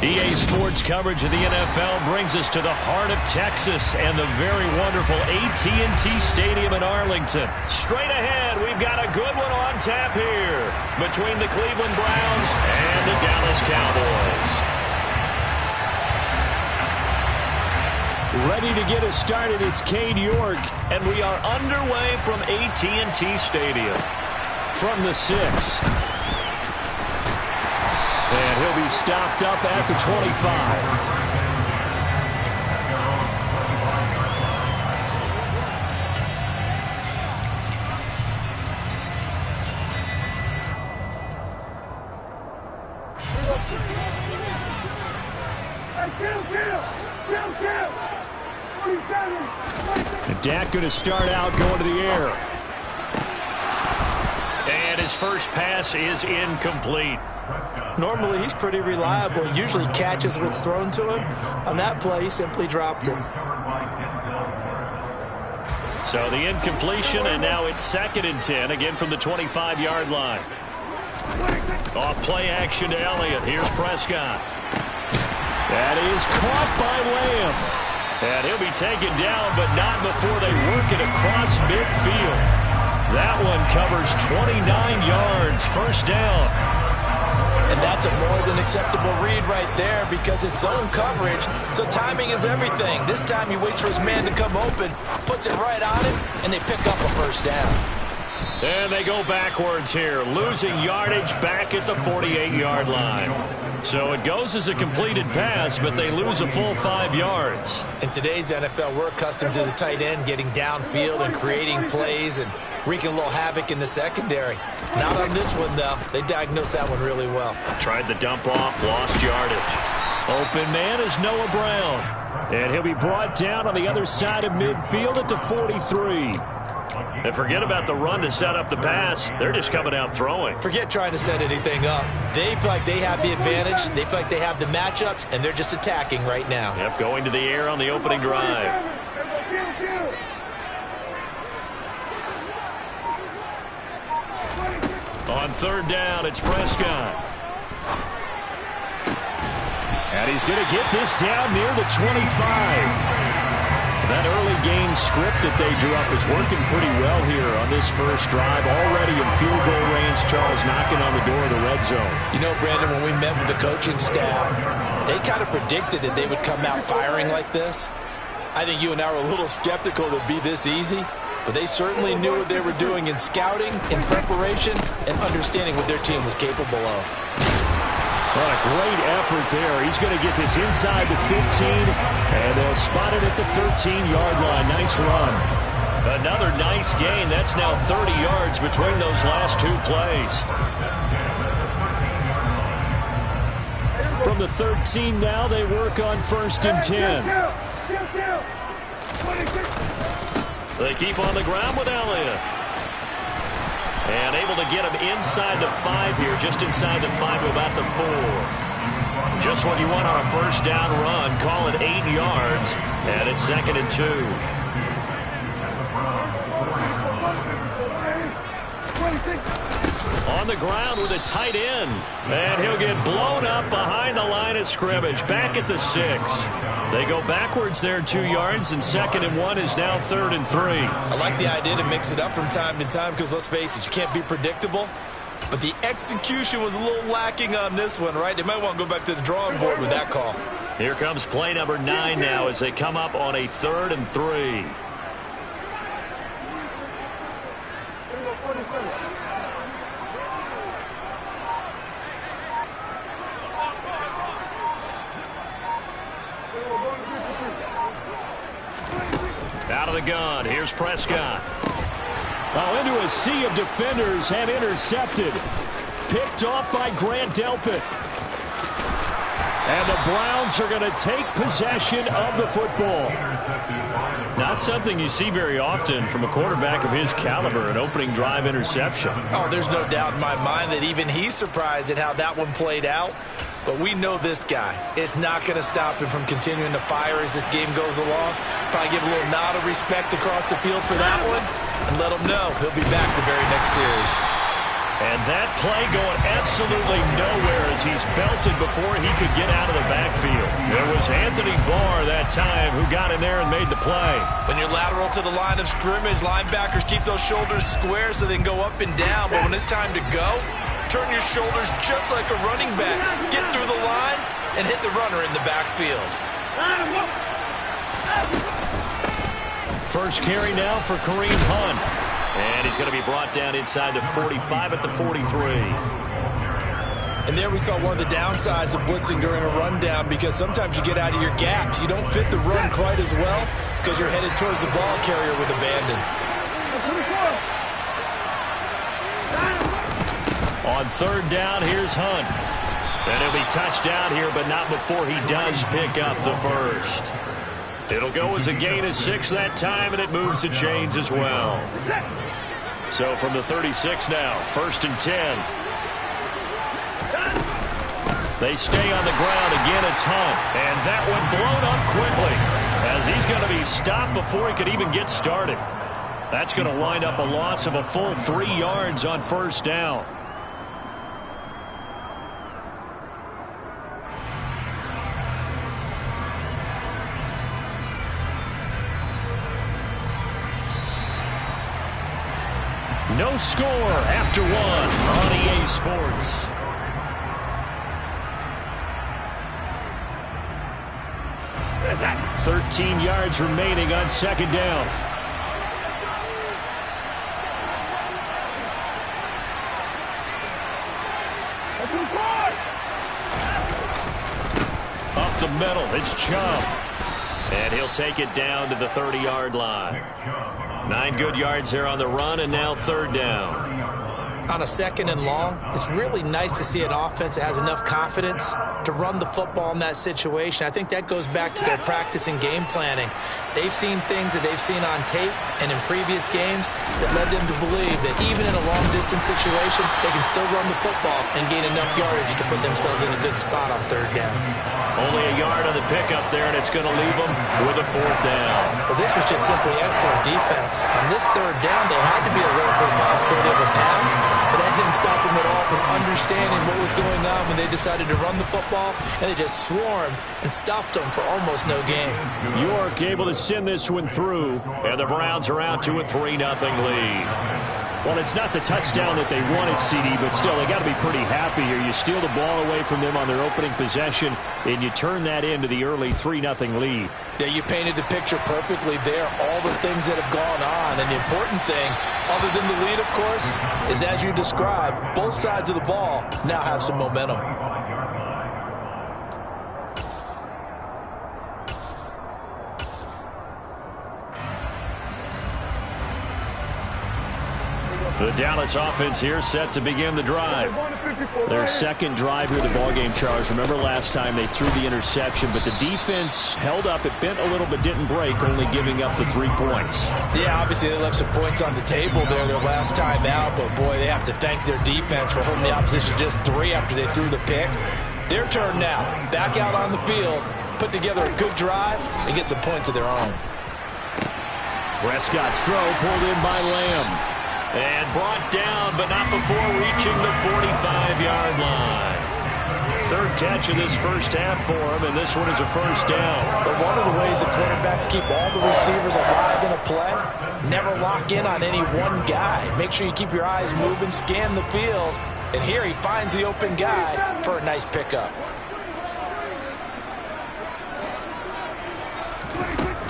EA Sports coverage of the NFL brings us to the heart of Texas and the very wonderful AT&T Stadium in Arlington. Straight ahead, we've got a good one on tap here between the Cleveland Browns and the Dallas Cowboys. Ready to get us started, it's Cade York, and we are underway from AT&T Stadium. From the 6. And he'll be stopped up at the 25. And Dak going to start out going to the air. And his first pass is incomplete. Normally, he's pretty reliable. He usually catches what's thrown to him. On that play, he simply dropped it. So the incompletion, and now it's 2nd and 10, again from the 25-yard line. Off play action to Elliott. Here's Prescott. That is caught by Lamb. And he'll be taken down, but not before they work it across midfield. That one covers 29 yards. First down. And that's a more than acceptable read right there because it's zone coverage, so timing is everything. This time he waits for his man to come open, puts it right on him, and they pick up a first down. And they go backwards here, losing yardage back at the 48-yard line. So it goes as a completed pass, but they lose a full 5 yards. In today's NFL, we're accustomed to the tight end getting downfield and creating plays and wreaking a little havoc in the secondary. Not on this one, though. They diagnosed that one really well. Tried the dump off, lost yardage. Open man is Noah Brown. And he'll be brought down on the other side of midfield at the 43. And forget about the run to set up the pass. They're just coming out throwing. Forget trying to set anything up. They feel like they have the advantage. They feel like they have the matchups, and they're just attacking right now. Yep, going to the air on the opening drive. On 3rd down, it's Prescott. And he's going to get this down near the 25. That early game script that they drew up is working pretty well here on this first drive. Already in field goal range, Charles knocking on the door of the red zone. You know, Brandon, when we met with the coaching staff, they kind of predicted that they would come out firing like this. I think you and I were a little skeptical that it'd be this easy, but they certainly knew what they were doing in scouting, in preparation, and understanding what their team was capable of. What a great effort there. He's going to get this inside the 15, and they'll spot it at the 13-yard line. Nice run. Another nice gain. That's now 30 yards between those last 2 plays. From the 13 now, they work on 1st and 10. They keep on the ground with Elliott. And able to get him inside the 5 here, just inside the 5 to about the 4. Just what you want on a first down run. Call it 8 yards, and it's 2nd and 2. On the ground with a tight end. And he'll get blown up behind the line of scrimmage. Back at the 6. They go backwards there 2 yards, and 2nd and 1 is now 3rd and 3. I like the idea to mix it up from time to time because, let's face it, you can't be predictable. But the execution was a little lacking on this one, right? They might want to go back to the drawing board with that call. Here comes play number 9 now as they come up on a 3rd and 3. Out of the gun, here's Prescott. Now into a sea of defenders and intercepted. Picked off by Grant Delpit. And the Browns are going to take possession of the football. Not something you see very often from a quarterback of his caliber, an opening drive interception. Oh, there's no doubt in my mind that even he's surprised at how that one played out. But we know this guy is not going to stop him from continuing to fire as this game goes along. Probably give a little nod of respect across the field for that one and let him know he'll be back the very next series. And that play going absolutely nowhere as he's belted before he could get out of the backfield. It was Anthony Barr that time who got in there and made the play. When you're lateral to the line of scrimmage, linebackers keep those shoulders square so they can go up and down. But when it's time to go, turn your shoulders just like a running back. Get through the line and hit the runner in the backfield. First carry now for Kareem Hunt. And he's going to be brought down inside the 45 at the 43. And there we saw one of the downsides of blitzing during a rundown, because sometimes you get out of your gaps. You don't fit the run quite as well because you're headed towards the ball carrier with abandon. On third down, here's Hunt. And he'll be touched down here, but not before he does pick up the first. It'll go as a gain of 6 that time, and it moves the chains as well. So from the 36 now, 1st and 10. They stay on the ground. Again, it's Hunt. And that one blown up quickly as he's going to be stopped before he could even get started. That's going to wind up a loss of a full 3 yards on first down. No score after 1 on EA Sports. What is that? 13 yards remaining on second down. Up the middle, it's Chubb. And he'll take it down to the 30-yard line. 9 good yards here on the run, and now third down. On a 2nd and long, it's really nice to see an offense that has enough confidence to run the football in that situation. I think that goes back to their practice and game planning. They've seen things that they've seen on tape and in previous games that led them to believe that even in a long-distance situation, they can still run the football and gain enough yardage to put themselves in a good spot on third down. Only a yard on the pickup there, and it's going to leave them with a 4th down. Well, this was just simply excellent defense. On this third down, they had to be alert for the possibility of a pass, but that didn't stop them at all from understanding what was going on when they decided to run the football, and they just swarmed and stuffed them for almost no gain. York able to send this one through, and the Browns are out to a 3-0 lead. Well, it's not the touchdown that they wanted, CD, but still, they got to be pretty happy here. You steal the ball away from them on their opening possession, and you turn that into the early 3-0 lead. Yeah, you painted the picture perfectly there, all the things that have gone on. And the important thing, other than the lead, of course, is as you described, both sides of the ball now have some momentum. The Dallas offense here set to begin the drive. Their second drive here of the ballgame, Charles. Remember last time they threw the interception, but the defense held up. It bent a little but didn't break, only giving up the 3 points. Yeah, obviously they left some points on the table there their last time out, but boy, they have to thank their defense for holding the opposition just 3 after they threw the pick. Their turn now. Back out on the field, put together a good drive, and get some points of their own. Prescott's throw pulled in by Lamb. And brought down, but not before reaching the 45-yard line. 3rd catch of this first half for him, and this one is a first down. But one of the ways that quarterbacks keep all the receivers alive in a play, never lock in on any one guy. Make sure you keep your eyes moving, scan the field, and here he finds the open guy for a nice pickup.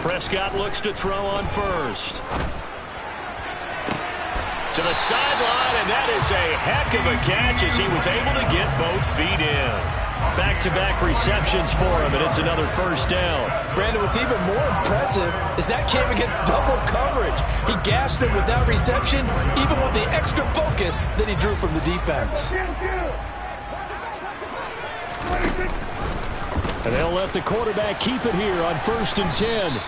Prescott looks to throw on first. To the sideline, and that is a heck of a catch as he was able to get both feet in. Back-to-back receptions for him, and it's another first down. Brandon, what's even more impressive is that came against double coverage. He gashed them with that reception, even with the extra focus that he drew from the defense. And they'll let the quarterback keep it here on 1st and 10.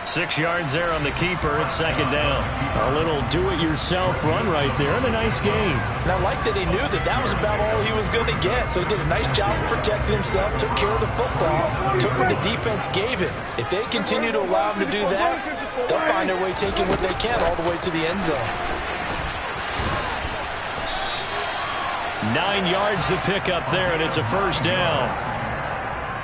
6 yards there on the keeper. It's second down. A little do-it-yourself run right there, and a nice gain. And I like that he knew that that was about all he was going to get. So he did a nice job of protecting himself, took care of the football, took what the defense gave him. If they continue to allow him to do that, they'll find their way taking what they can all the way to the end zone. 9 yards to pick up there, and it's a first down.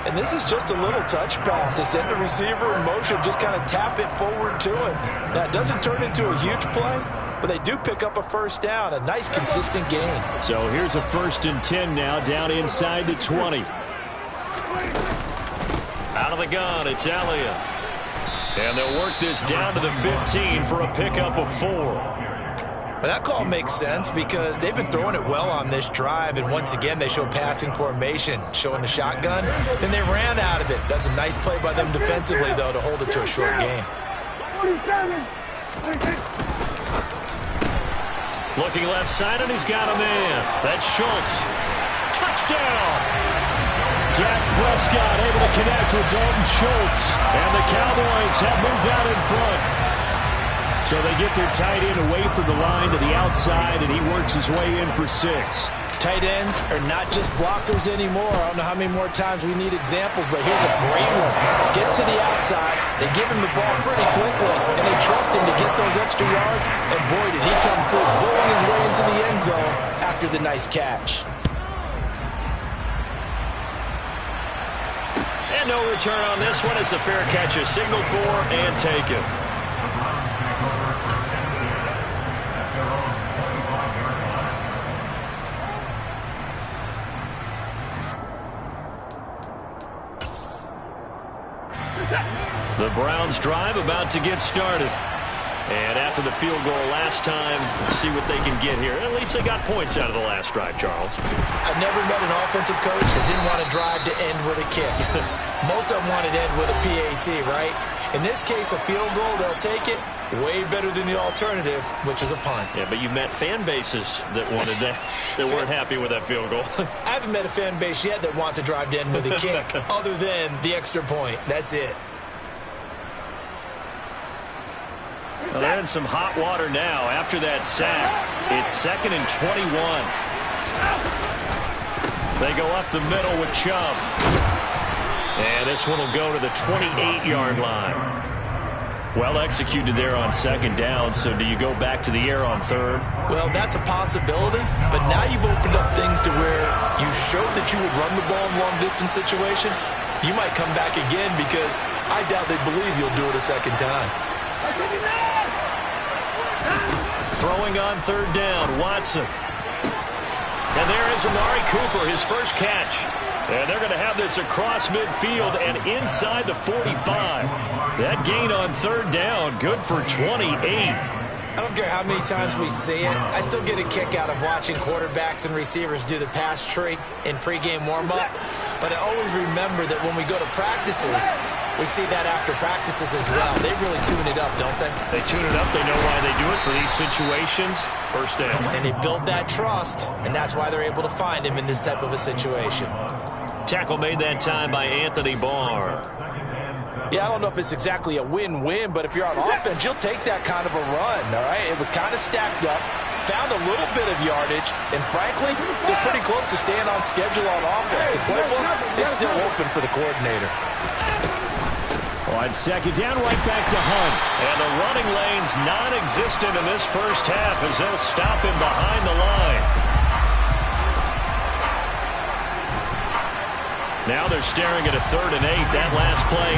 And this is just a little touch pass. They send the receiver in motion, just kind of tap it forward to him. Now, it doesn't turn into a huge play, but they do pick up a first down, a nice, consistent gain. So here's a 1st and 10 now, down inside the 20. Out of the gun, it's Elliott. And they'll work this down to the 15 for a pickup of 4. But that call makes sense because they've been throwing it well on this drive, and once again they show passing formation, showing the shotgun. Then they ran out of it. That's a nice play by them defensively, though, to hold it to a short gain. Looking left side, and he's got a man. That's Schultz. Touchdown! Dak Prescott able to connect with Dalton Schultz. And the Cowboys have moved out in front. So they get their tight end away from the line to the outside, and he works his way in for 6. Tight ends are not just blockers anymore. I don't know how many more times we need examples, but here's a great one. Gets to the outside. They give him the ball pretty quickly, and they trust him to get those extra yards. And boy, did he come through, bowling his way into the end zone after the nice catch. And no return on this one as the fair catch is signaled for and taken. The Browns drive about to get started. And after the field goal last time, we'll see what they can get here. At least they got points out of the last drive, Charles. I've never met an offensive coach that didn't want to drive to end with a kick. Most of them wanted to end with a PAT, right? In this case, a field goal, they'll take it. Way better than the alternative, which is a punt. Yeah, but you've met fan bases that wanted that, that weren't happy with that field goal. I haven't met a fan base yet that wants to drive to end with a kick, other than the extra point. That's it. Well, they're in some hot water now after that sack. It's 2nd and 21. They go up the middle with Chubb. And this one will go to the 28-yard line. Well executed there on 2nd down, so do you go back to the air on 3rd? Well, that's a possibility, but now you've opened up things to where you showed that you would run the ball in long-distance situation. You might come back again because I doubt they believe you'll do it a second time. Throwing on 3rd down, Watson. And there is Amari Cooper, his first catch. And they're going to have this across midfield and inside the 45. That gain on 3rd down, good for 28. I don't care how many times we see it. I still get a kick out of watching quarterbacks and receivers do the pass tree in pregame warm-up. But I always remember that when we go to practices, we see that after practices as well. They really tune it up, don't they? They tune it up. They know why they do it for these situations. First down. And they build that trust, and that's why they're able to find him in this type of a situation. Tackle made that time by Anthony Barr. Yeah, I don't know if it's exactly a win-win, but if you're on offense, you'll take that kind of a run, all right? It was kind of stacked up, found a little bit of yardage, and frankly, they're pretty close to staying on schedule on offense. The playbook is still open for the coordinator. On 2nd down, right back to Hunt. And the running lane's non-existent in this first half as they'll stop him behind the line. Now they're staring at a 3rd and 8. That last play